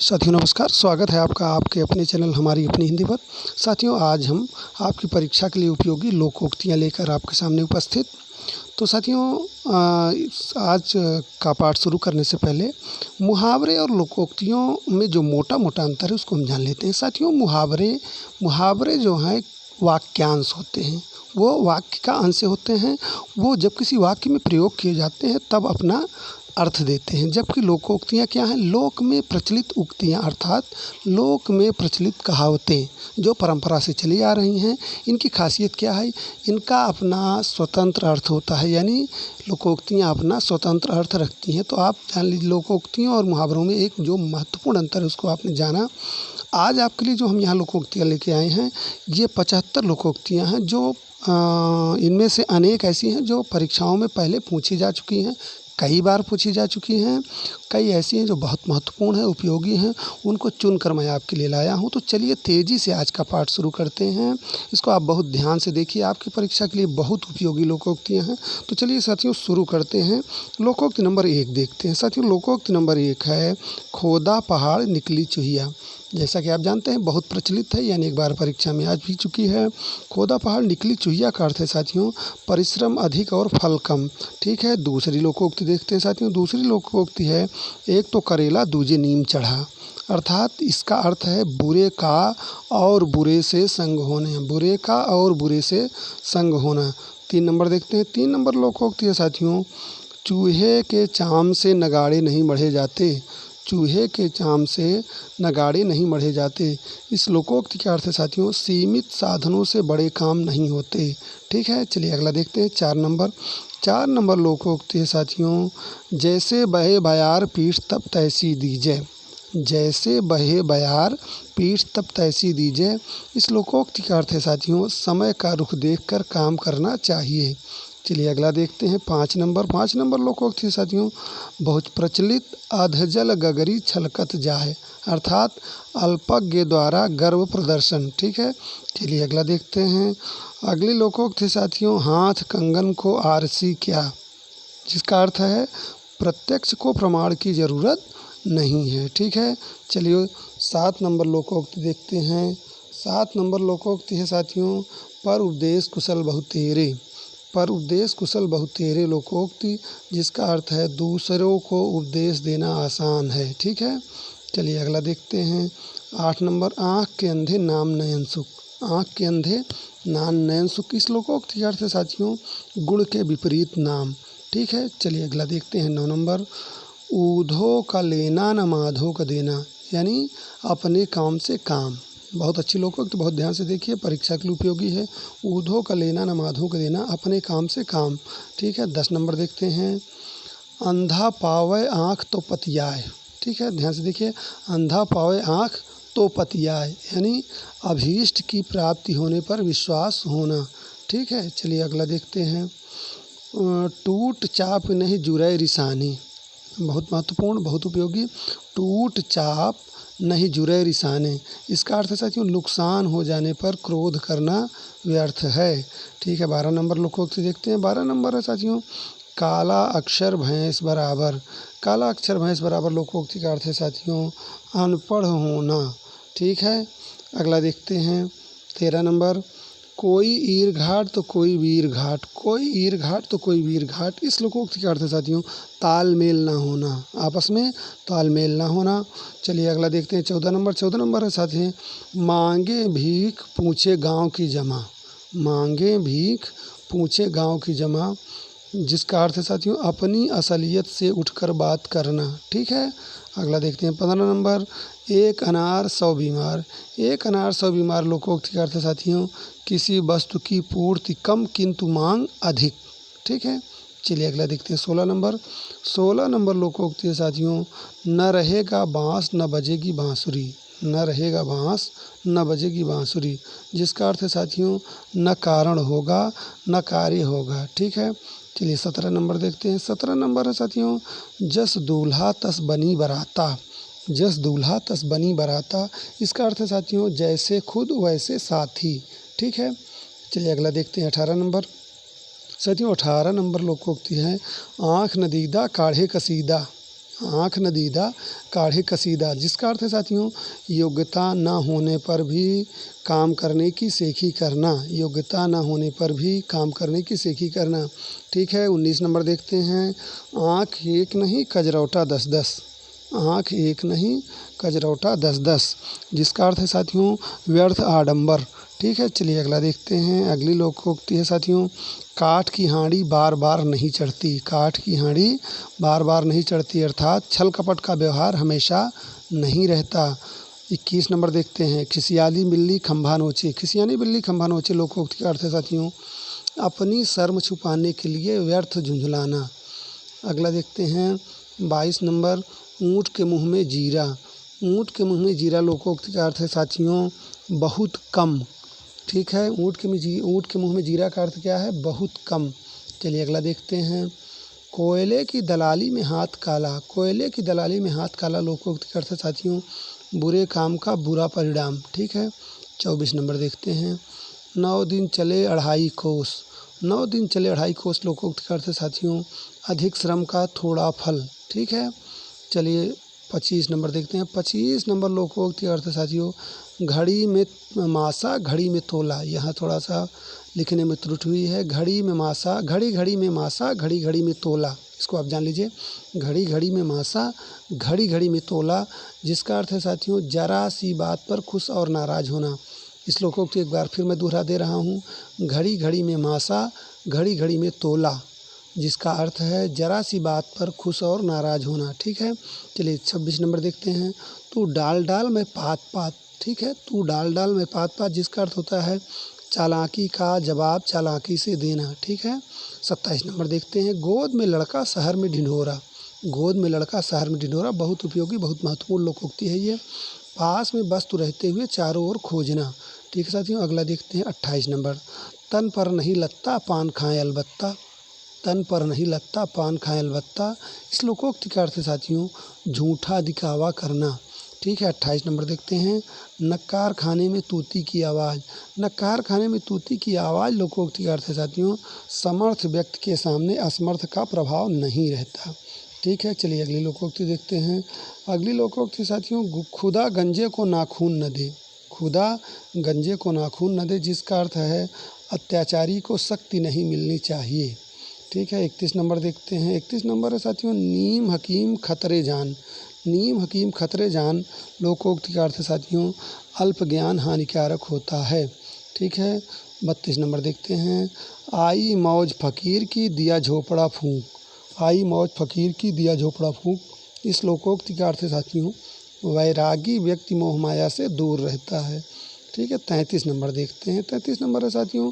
साथियों नमस्कार, स्वागत है आपका आपके अपने चैनल हमारी अपनी हिंदी पर। साथियों आज हम आपकी परीक्षा के लिए उपयोगी लोकोक्तियाँ लेकर आपके सामने उपस्थित। तो साथियों आज का पाठ शुरू करने से पहले मुहावरे और लोकोक्तियों में जो मोटा-मोटा अंतर है उसको हम जान लेते हैं। साथियों मुहावरे जो हैं वाक्यांश होते हैं, वो वाक्य का अंश होते हैं। वो जब किसी वाक्य में प्रयोग किए जाते हैं तब अपना अर्थ देते हैं, जबकि लोकोक्तियाँ क्या हैं? लोक में प्रचलित उक्तियाँ अर्थात लोक में प्रचलित कहावतें जो परंपरा से चली आ रही हैं। इनकी खासियत क्या है? इनका अपना स्वतंत्र अर्थ होता है, यानी लोकोक्तियाँ अपना स्वतंत्र अर्थ रखती हैं। तो आप जान लीजिए लोकोक्तियों और मुहावरों में एक जो महत्वपूर्ण अंतर है उसको आपने जाना। आज आपके लिए जो हम यहाँ लोकोक्तियाँ लेके आए हैं, ये 75 लोकोक्तियाँ हैं जो इनमें से अनेक ऐसी हैं जो परीक्षाओं में पहले पूछी जा चुकी हैं, कई बार पूछी जा चुकी हैं। कई ऐसी हैं जो बहुत महत्वपूर्ण हैं, उपयोगी हैं, उनको चुनकर मैं आपके लिए लाया हूँ। तो चलिए तेज़ी से आज का पाठ शुरू करते हैं। इसको आप बहुत ध्यान से देखिए, आपकी परीक्षा के लिए बहुत उपयोगी लोकोक्तियाँ हैं। तो चलिए साथियों शुरू करते हैं। लोकोक्ति नंबर 1 देखते हैं। साथियों लोकोक्ति नंबर 1 है, खोदा पहाड़ निकली चूहिया। जैसा कि आप जानते हैं बहुत प्रचलित है, यानी एक बार परीक्षा में आ भी चुकी है। खोदा पहाड़ निकली चूहिया का अर्थ है साथियों परिश्रम अधिक और फल कम। ठीक है, दूसरी लोकोक्ति देखते हैं साथियों। दूसरी लोकोक्ति है, एक तो करेला दूजे नीम चढ़ा। अर्थात इसका अर्थ है बुरे का और बुरे से संग होने, बुरे का और बुरे से संग होना। 3 नंबर देखते हैं। 3 नंबर लोकोक्ति है साथियों, चूहे के चाम से नगाड़े नहीं मढ़े जाते। चूहे के चाम से नगाड़े नहीं मढ़े जाते। इस लोकोक्ति का अर्थ है साथियों सीमित साधनों से बड़े काम नहीं होते। ठीक है, चलिए अगला देखते हैं। 4 नंबर। 4 नंबर लोकोक्ति है साथियों, जैसे बहे बयार पीठ तब तैसी दीजै। जैसे बहे बयार पीठ तब तैसी दीजै। इस लोकोक्ति का अर्थ है साथियों समय का रुख देखकर काम करना चाहिए। चलिए अगला देखते हैं। 5 नंबर। 5 नंबर लोकोक्ति साथियों, बहुत प्रचलित अधजल गगरी छलकत जाए। अर्थात अल्पज्ञ द्वारा गर्व प्रदर्शन। ठीक है, चलिए अगला देखते हैं। अगली लोकोक्ति साथियों, हाथ कंगन को आरसी क्या। जिसका अर्थ है प्रत्यक्ष को प्रमाण की ज़रूरत नहीं है। ठीक है, चलिए 7 नंबर लोकोक्ति देखते हैं। 7 नंबर लोकोक्ति है साथियों, पर उपदेश कुशल बहुतेरे। पर उपदेश कुशल बहुतेरे लोकोक्ति, जिसका अर्थ है दूसरों को उपदेश देना आसान है। ठीक है, चलिए अगला देखते हैं। 8 नंबर, आँख के अंधे नाम नयन सुख। आँख के अंधे नाम नयन सुख। इस लोकोक्ति का अर्थ है साथियों गुण के विपरीत नाम। ठीक है, चलिए अगला देखते हैं। 9 नंबर, ऊधो का लेना न माधो का देना, यानी अपने काम से काम। बहुत अच्छी लोकोक्ति, बहुत ध्यान से देखिए, परीक्षा के लिए उपयोगी है। ऊधो का लेना न माधो का देना, अपने काम से काम। ठीक है, 10 नंबर देखते हैं। अंधा पावे आँख तो पतियाए। ठीक है, ध्यान से देखिए, अंधा पावे आँख तो पतियाए, यानी अभीष्ट की प्राप्ति होने पर विश्वास होना। ठीक है, चलिए अगला देखते हैं। टूट चाप नहीं जुरै रिसानी। बहुत महत्वपूर्ण, बहुत उपयोगी। टूट चाप नहीं जुरै रिसाने। इसका अर्थ है साथियों नुकसान हो जाने पर क्रोध करना व्यर्थ है। ठीक है, 12 नंबर लोकोक्ति देखते हैं। 12 नंबर है साथियों, काला अक्षर भैंस बराबर। काला अक्षर भैंस बराबर लोकोक्ति का अर्थ है साथियों अनपढ़ होना। ठीक है, अगला देखते हैं। 13 नंबर, कोई ईर घाट तो कोई वीर घाट। कोई ईर घाट तो कोई वीर घाट। इस लोकोक्ति का अर्थ है साथियों तालमेल ना होना, आपस में तालमेल ना होना। चलिए अगला देखते हैं। 14 नंबर। 14 नंबर है साथी, मांगे भीख पूछे गांव की जमा। मांगे भीख पूछे गांव की जमा, जिसका अर्थ है साथियों अपनी असलियत से उठकर बात करना। ठीक है, अगला देखते हैं। 15 नंबर, एक अनार 100 बीमार। एक अनार 100 बीमार लोकोक्ति का अर्थ है साथियों किसी वस्तु की पूर्ति कम किंतु मांग अधिक। ठीक है, चलिए अगला देखते हैं। 16 नंबर। 16 नंबर लोकोक्ति है साथियों, न रहेगा बाँस न बजेगी बाँसुरी। न रहेगा बाँस न बजेगी बाँसुरी, जिसका अर्थ है साथियों न कारण होगा न कार्य होगा। ठीक है, चलिए 17 नंबर देखते हैं। 17 नंबर है साथियों, जस दूल्हा तस बनी बराता। जस दूल्हा तस बनी बराता, इसका अर्थ है साथियों जैसे खुद वैसे साथी। ठीक है, चलिए अगला देखते हैं। 18 नंबर। साथियों 18 नंबर लोकोक्ति है, आँख न दीदा काढ़े कसीदा। आँख न दीदा काढ़े कसीदा, जिसका अर्थ है साथियों योग्यता न होने पर भी काम करने की सेखी करना। योग्यता न होने पर भी काम करने की सेखी करना। ठीक है, 19 नंबर देखते हैं। आँख एक नहीं कजरौटा 10-10। आँख एक नहीं कजरौटा 10-10, जिसका अर्थ है साथियों व्यर्थ आडंबर। ठीक है, चलिए अगला देखते हैं। अगली लोकोक्ति है साथियों, काठ की हाँड़ी बार बार नहीं चढ़ती। काठ की हाँड़ी बार बार नहीं चढ़ती, अर्थात छल कपट का व्यवहार हमेशा नहीं रहता। 21 नंबर देखते हैं। खिसियाली बिल्ली खंभा नोचे। खिसियानी बिल्ली खंभा नोचे लोकोक्ति का अर्थ है साथियों अपनी शर्म छुपाने के लिए व्यर्थ झुंझलाना। अगला देखते हैं 22 नंबर। ऊँट के मुँह में जीरा। ऊँट के मुँह में जीरा लोकोक्ति का अर्थ है साथियों बहुत कम। ठीक है, ऊँट के मुँह में जीरा का अर्थ क्या है? बहुत कम। चलिए अगला देखते हैं। कोयले की दलाली में हाथ काला। कोयले की दलाली में हाथ काला लोकोक्ति का अर्थ है साथियों बुरे काम का बुरा परिणाम। ठीक है, 24 नंबर देखते हैं। 9 दिन चले अढ़ाई कोस। 9 दिन चले अढ़ाई कोस लोकोक्ति का अर्थ है साथियों अधिक श्रम का थोड़ा फल। ठीक है, चलिए 25 नंबर देखते हैं। 25 नंबर लोकोक्ति का अर्थ है साथियों घड़ी में मासा घड़ी में तोला। यहाँ थोड़ा सा लिखने में त्रुटि हुई है। घड़ी में मासा, घड़ी घड़ी में मासा, घड़ी घड़ी में तोला, इसको आप जान लीजिए। घड़ी घड़ी में मासा, घड़ी घड़ी में तोला, जिसका अर्थ है साथियों जरा सी बात पर खुश और नाराज़ होना। इस लोकोक्ति एक बार फिर मैं दोहरा दे रहा हूँ। घड़ी घड़ी में मासा, घड़ी घड़ी में तोला, जिसका अर्थ है जरा सी बात पर खुश और नाराज़ होना। ठीक है, चलिए 26 नंबर देखते हैं। तू डाल डाल में पात पात। ठीक है, तू डाल डाल में पात पात, जिसका अर्थ होता है चालाकी का जवाब चालाकी से देना। ठीक है, 27 नंबर देखते हैं। गोद में लड़का शहर में ढिंढोरा। गोद में लड़का शहर में ढिंढोरा बहुत उपयोगी बहुत महत्वपूर्ण लोकोक्ति है ये। पास में वस्तु रहते हुए चारों ओर खोजना। ठीक है साथियों, अगला देखते हैं 28 नंबर। तन पर नहीं लगता पान खाएं अलबत्ता। तन पर नहीं लगता पान खाएं अलबत्ता, इस लोकोक्ति का अर्थ है साथियों झूठा दिखावा करना। ठीक है, 28 नंबर देखते हैं। नक्कार खाने में तूती की आवाज़। नक्कार खाने में तूती की आवाज़ लोकोक्ति का अर्थ है साथियों समर्थ व्यक्ति के सामने असमर्थ का प्रभाव नहीं रहता। ठीक है, चलिए अगली लोकोक्ति देखते हैं। अगली लोकोक्ति साथियों खुदा गंजे को नाखून न दे। खुदा गंजे को नाखून न दे, जिसका अर्थ है अत्याचारी को शक्ति नहीं मिलनी चाहिए। ठीक है, 31 नंबर देखते हैं। 31 नंबर है साथियों नीम हकीम खतरे जान। नीम हकीम खतरे जान लोकोक्ति का अर्थ है साथियों अल्प ज्ञान हानिकारक होता है। ठीक है, 32 नंबर देखते हैं। आई मौज फकीर की दिया झोपड़ा फूंक। आई मौज फकीर की दिया झोपड़ा फूंक, इस लोकोक्ति का अर्थ है साथियों वैरागी व्यक्ति मोह माया से दूर रहता है। ठीक है, 33 नंबर देखते हैं। 33 नंबर है साथियों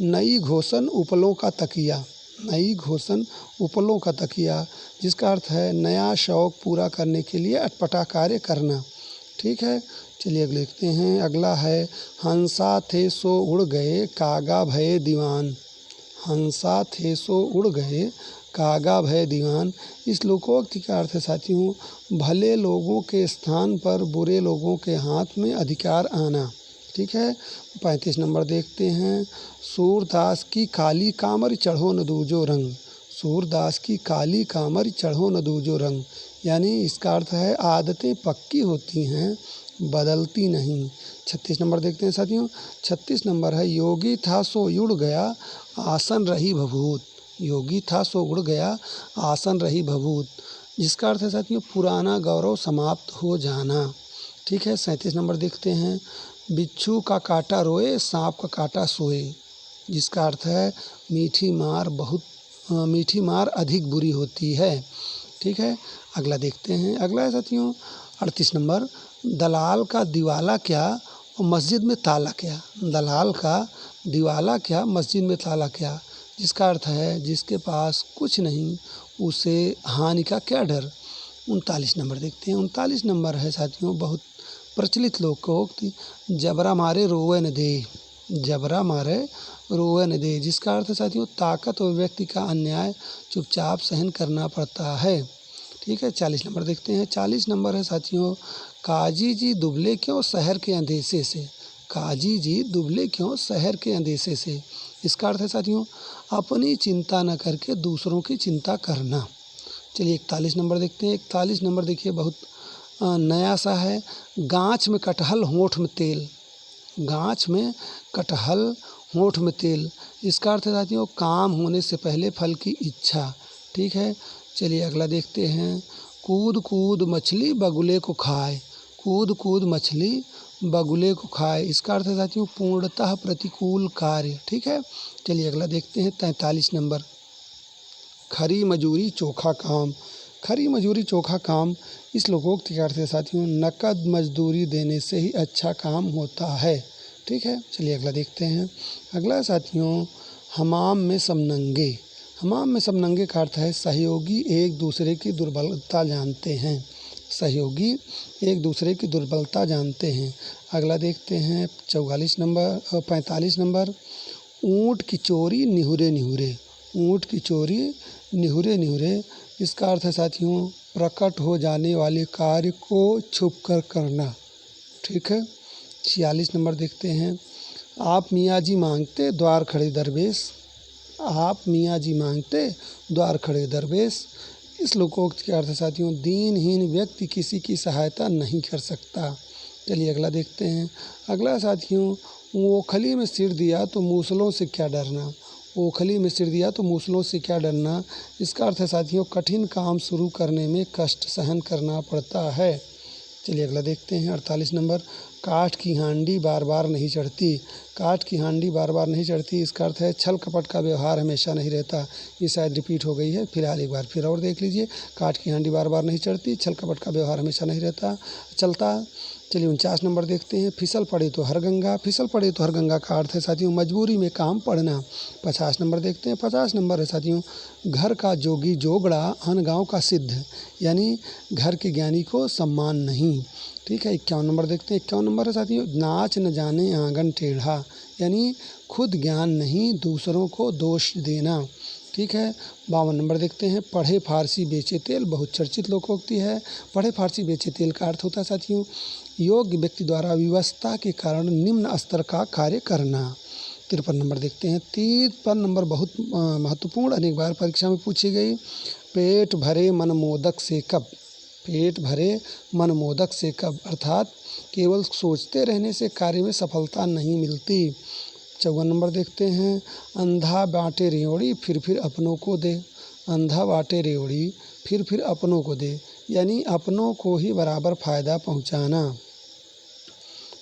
नई घोषण उपलों का तकिया। नई घोषण उपलों का तकिया, जिसका अर्थ है नया शौक पूरा करने के लिए अटपटा कार्य करना। ठीक है, चलिए अगले देखते हैं। अगला है हंसा थे सो उड़ गए कागा भये दीवान। हंसा थे सो उड़ गए कागा भय दीवान, इस लोकोक्ति का अर्थ है साथियों भले लोगों के स्थान पर बुरे लोगों के हाथ में अधिकार आना। ठीक है, 35 नंबर देखते हैं। सूरदास की काली कामर चढ़ो न दूजो रंग। सूरदास की काली कामर चढ़ो न दूजो रंग, यानी इसका अर्थ है आदतें पक्की होती हैं बदलती नहीं। 36 नंबर देखते हैं साथियों। 36 नंबर है योगी था सो उड़ गया आसन रही भभूत। योगी था सो उड़ गया आसन रही भभूत, जिसका अर्थ है साथियों पुराना गौरव समाप्त हो जाना। ठीक है, 37 नंबर देखते हैं। बिच्छू का काटा रोए सांप का काटा सोए, जिसका अर्थ है मीठी मार अधिक बुरी होती है। ठीक है, अगला देखते हैं। अगला है साथियों 38 नंबर। दलाल का दिवाला क्या और मस्जिद में ताला क्या। दलाल का दिवाला क्या मस्जिद में ताला क्या, जिसका अर्थ है जिसके पास कुछ नहीं उसे हानि का क्या डर। 39 नंबर देखते हैं। 39 नंबर है साथियों बहुत प्रचलित लोकोक्ति जबरा मारे रोवे न दे। जबरा मारे रोवे न दे, जिसका अर्थ है साथियों ताकतवर व्यक्ति का अन्याय चुपचाप सहन करना पड़ता है। ठीक है, 40 नंबर देखते हैं। 40 नंबर है साथियों काजी जी दुबले क्यों शहर के अंदेशे से। काजी जी दुबले क्यों शहर के अंदेशे से, इसका अर्थ है साथियों अपनी चिंता न करके दूसरों की चिंता करना। चलिए 41 नंबर देखते हैं। 41 नंबर देखिए बहुत नया सा है। गाँच में कटहल होंठ में तेल। गाँच में कटहल होंठ में तेल, इसका अर्थ है साथियों काम होने से पहले फल की इच्छा। ठीक है, चलिए अगला देखते हैं। कूद कूद मछली बगुले को खाए। कूद कूद मछली बगुले को खाए, इसका अर्थ है साथियों पूर्णतः प्रतिकूल कार्य। ठीक है, चलिए अगला देखते हैं। 43 नंबर, खरी मजूरी चोखा काम। खरी मजूरी चोखा काम, इस लोकोक्ति का अर्थ है साथियों नकद मजदूरी देने से ही अच्छा काम होता है। ठीक है, चलिए अगला देखते हैं। अगला साथियों हमाम में समनंगे। हमाम में समनंगे का अर्थ है सहयोगी एक दूसरे की दुर्बलता जानते हैं। सहयोगी एक दूसरे की दुर्बलता जानते हैं। अगला देखते हैं 45 नंबर, ऊँट की चोरी निहुरे निहुरे। ऊँट की चोरी निहुरे निहुरे, इसका अर्थ है साथियों प्रकट हो जाने वाले कार्य को छुप कर करना। ठीक है, 46 नंबर देखते हैं। आप मियाँ जी मांगते द्वार खड़े दरवेश। आप मियाँ जी मांगते द्वार खड़े दरवेश, इस लोकोक्ति के अर्थ है साथियों दीनहीन व्यक्ति किसी की सहायता नहीं कर सकता। चलिए अगला देखते हैं। अगला साथियों ओखली में सिर दिया तो मूसलों से क्या डरना। ओखली में सिर दिया तो मूसलों से क्या डरना, इसका अर्थ है साथियों कठिन काम शुरू करने में कष्ट सहन करना पड़ता है। चलिए अगला देखते हैं 48 नंबर, काठ की हांडी बार बार नहीं चढ़ती। काठ की हांडी बार बार नहीं चढ़ती, इसका अर्थ है छल कपट का व्यवहार हमेशा नहीं रहता। ये शायद रिपीट हो गई है, फिलहाल एक बार फिर और देख लीजिए। काठ की हांडी बार बार नहीं चढ़ती, छल कपट का व्यवहार हमेशा नहीं रहता चलता। चलिए 49 नंबर देखते हैं। फिसल पड़े तो हर गंगा। फिसल पड़े तो हर गंगा का अर्थ है साथियों मजबूरी में काम पड़ना। 50 नंबर देखते हैं। 50 नंबर है साथियों घर का जोगी जोगड़ा अन गाँव का सिद्ध, यानी घर के ज्ञानी को सम्मान नहीं। ठीक है, 51 नंबर देखते हैं। 51 नंबर है साथियों नाच न जाने आंगन टेढ़ा, यानी खुद ज्ञान नहीं दूसरों को दोष देना। ठीक है, 52 नंबर देखते हैं। पढ़े फारसी बेचे तेल, बहुत चर्चित लोकोक्ति है। पढ़े फारसी बेचे तेल का अर्थ होता है साथियों योग्य व्यक्ति द्वारा विवशता के कारण निम्न स्तर का कार्य करना। 53 नंबर देखते हैं। 53 नंबर बहुत महत्वपूर्ण, अनेक बार परीक्षा में पूछी गई। पेट भरे मन मोदक से कब। पेट भरे मन मोदक से कब, अर्थात केवल सोचते रहने से कार्य में सफलता नहीं मिलती। 54 नंबर देखते हैं। अंधा बाँटे रेवड़ी फिर अपनों को दे। अंधा बाँटे रेवड़ी फिर अपनों को दे, यानी अपनों को ही बराबर फ़ायदा पहुंचाना।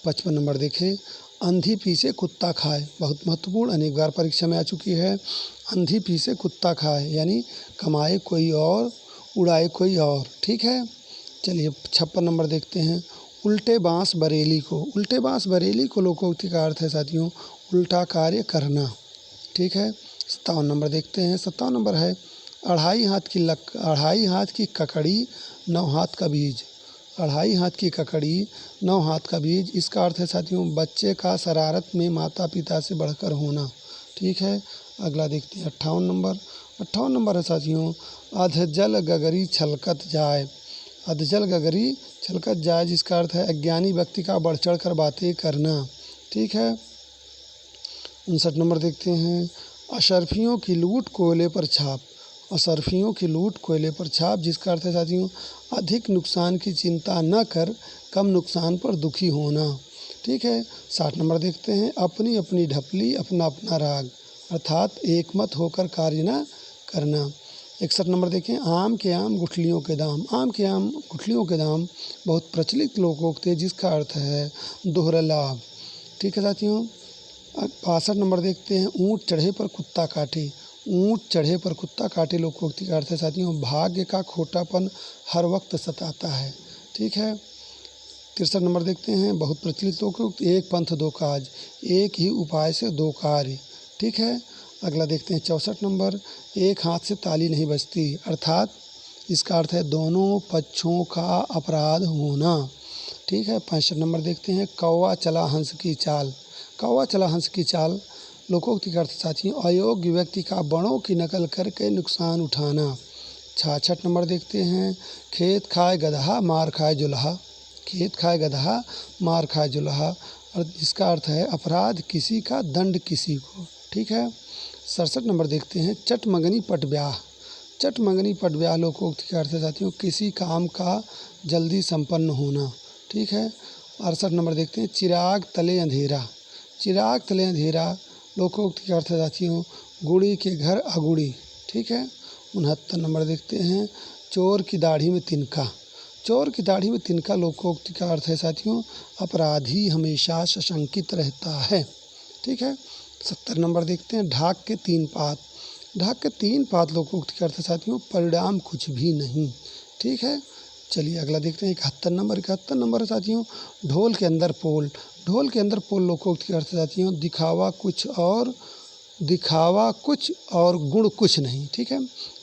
55 नंबर देखें। अंधी पीसे कुत्ता खाए, बहुत महत्वपूर्ण, अनेक बार परीक्षा में आ चुकी है। अंधी पीसे कुत्ता खाए, यानी कमाए कोई और उड़ाए कोई और। ठीक है, चलिए 56 नंबर देखते हैं। उल्टे बाँस बरेली को। उल्टे बाँस बरेली को लोकोक्ति का अर्थ है साथियों उल्टा कार्य करना। ठीक है, 57 नंबर देखते हैं। 57 नंबर है अढ़ाई हाथ की ककड़ी 9 हाथ का बीज। अढ़ाई हाथ की ककड़ी 9 हाथ का बीज, इसका अर्थ है साथियों बच्चे का शरारत में माता पिता से बढ़कर होना। ठीक है, अगला देखते हैं 58 नंबर। 58 नंबर है साथियों अधजल गगरी छलकत जाए। अधजल गगरी छलकत जाए, जिसका अर्थ है अज्ञानी व्यक्ति का बढ़ चढ़ कर बातें करना। ठीक है, 59 नंबर देखते हैं। अशर्फियों की लूट कोयले पर छाप। अशर्फियों की लूट कोयले पर छाप, जिसका अर्थ है साथियों अधिक नुकसान की चिंता न कर कम नुकसान पर दुखी होना। ठीक है, 60 नंबर देखते हैं। अपनी अपनी ढपली अपना अपना राग, अर्थात एकमत होकर कार्य न करना। 61 नंबर देखें। आम के आम गुठलियों के दाम। आम के आम गुठलियों के दाम बहुत प्रचलित लोकोक्ति है, जिसका अर्थ है दोहरा लाभ। ठीक है साथियों, 62 नंबर देखते हैं। ऊँट चढ़े पर कुत्ता काटे। ऊँट चढ़े पर कुत्ता काटे लोकोक्ति का अर्थ है साथियों भाग्य का खोटापन हर वक्त सताता है। ठीक है, 63 नंबर देखते हैं। बहुत प्रचलित लोकोक्ति एक पंथ दो काज, एक ही उपाय से दो कार्य। ठीक है, अगला देखते हैं 64 नंबर। एक हाथ से ताली नहीं बजती, अर्थात इसका अर्थ है दोनों पक्षों का अपराध होना। ठीक है, 65 नंबर देखते हैं। कौवा चला हंस की चाल। कौवा चला हंस की चाल लोकोक्ति का अर्थ साथियों अयोग्य व्यक्ति का बड़ों की नकल करके नुकसान उठाना। 66 नंबर देखते हैं। खेत खाए गदहा मार खाए जुल्हा। खेत खाए गदहा मार खाए जुल्हा, और इसका अर्थ है अपराध किसी का दंड किसी को। ठीक है, 67 नंबर देखते हैं। चट मगनी पट ब्याह। चट मंगनी पट ब्याह लोकोक्ति का अर्थ है साथियों किसी काम का जल्दी संपन्न होना। ठीक है। 68 नंबर देखते हैं, चिराग तले अंधेरा। चिराग तले अंधेरा लोकोक्ति का अर्थ है साथियों गुड़ी के घर अगुड़ी। ठीक है। 69 नंबर देखते हैं, चोर की दाढ़ी में तिनका। चोर की दाढ़ी में तिनका लोकोक्ति का अर्थ है साथियों अपराधी हमेशा सशंकित रहता है। ठीक है। 70 नंबर देखते हैं, ढाक के तीन पात। ढाक के तीन पात लोकोक्ति का अर्थ है साथियों परिणाम कुछ भी नहीं। ठीक है। चलिए अगला देखते हैं 71 नंबर। 71 नंबर है साथियों, ढोल के अंदर पोल। ढोल के अंदर पोल लोकोक्ति का अर्थ है साथियों दिखावा कुछ और गुण कुछ नहीं। ठीक है।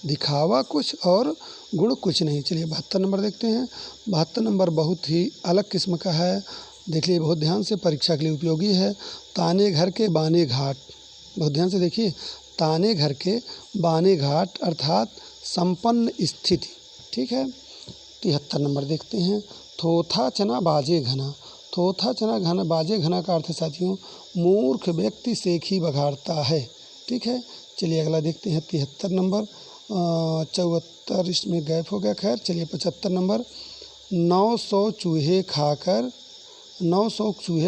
दिखावा कुछ और गुण कुछ नहीं। चलिए 72 नंबर देखते हैं। 72 नंबर बहुत ही अलग किस्म का है, देख लीजिए बहुत ध्यान से, परीक्षा के लिए उपयोगी है। ताने घर के बाने घाट। बहुत ध्यान से देखिए, ताने घर के बाने घाट अर्थात संपन्न स्थिति। ठीक है। 73 नंबर देखते हैं, थोथा चना बाजे घना। थोथा चना घना बाजे घना का अर्थ है साथियों मूर्ख व्यक्ति सेखी बघाड़ता है। ठीक है। चलिए अगला देखते हैं 73 नंबर। 74 इसमें गैप हो गया, खैर चलिए 75 नंबर, 900 चूहे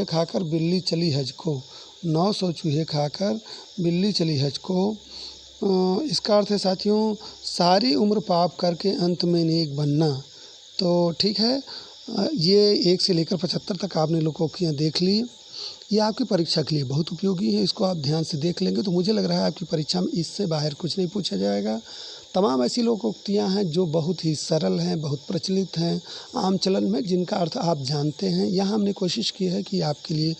खाकर बिल्ली चली हज को। 900 चूहे खाकर बिल्ली चली हज को। इसका अर्थ है साथियों सारी उम्र पाप करके अंत में नेक बनना। तो ठीक है, ये 1 से लेकर 75 तक आपने लोकोक्तियाँ देख ली। ये आपकी परीक्षा के लिए बहुत उपयोगी है, इसको आप ध्यान से देख लेंगे तो मुझे लग रहा है आपकी परीक्षा में इससे बाहर कुछ नहीं पूछा जाएगा। तमाम ऐसी लोकोक्तियाँ हैं जो बहुत ही सरल हैं, बहुत प्रचलित हैं आम चलन में, जिनका अर्थ आप जानते हैं। यहाँ हमने कोशिश की है कि आपके लिए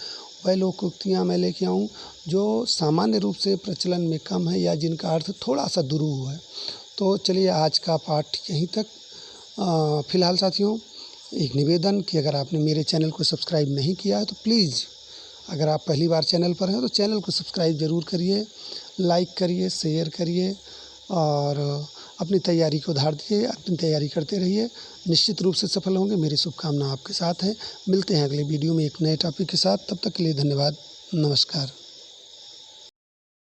वह लोकोक्तियाँ मैं लेके आऊँ जो सामान्य रूप से प्रचलन में कम है या जिनका अर्थ थोड़ा सा दुरूह है। तो चलिए आज का पाठ यहीं तक। फ़िलहाल साथियों एक निवेदन कि अगर आपने मेरे चैनल को सब्सक्राइब नहीं किया है तो प्लीज़, अगर आप पहली बार चैनल पर हैं तो चैनल को सब्सक्राइब ज़रूर करिए, लाइक करिए, शेयर करिए और अपनी तैयारी को धार दीजिए, अपनी तैयारी करते रहिए, निश्चित रूप से सफल होंगे। मेरी शुभकामना आपके साथ है। मिलते हैं अगले वीडियो में एक नए टॉपिक के साथ, तब तक के लिए धन्यवाद, नमस्कार।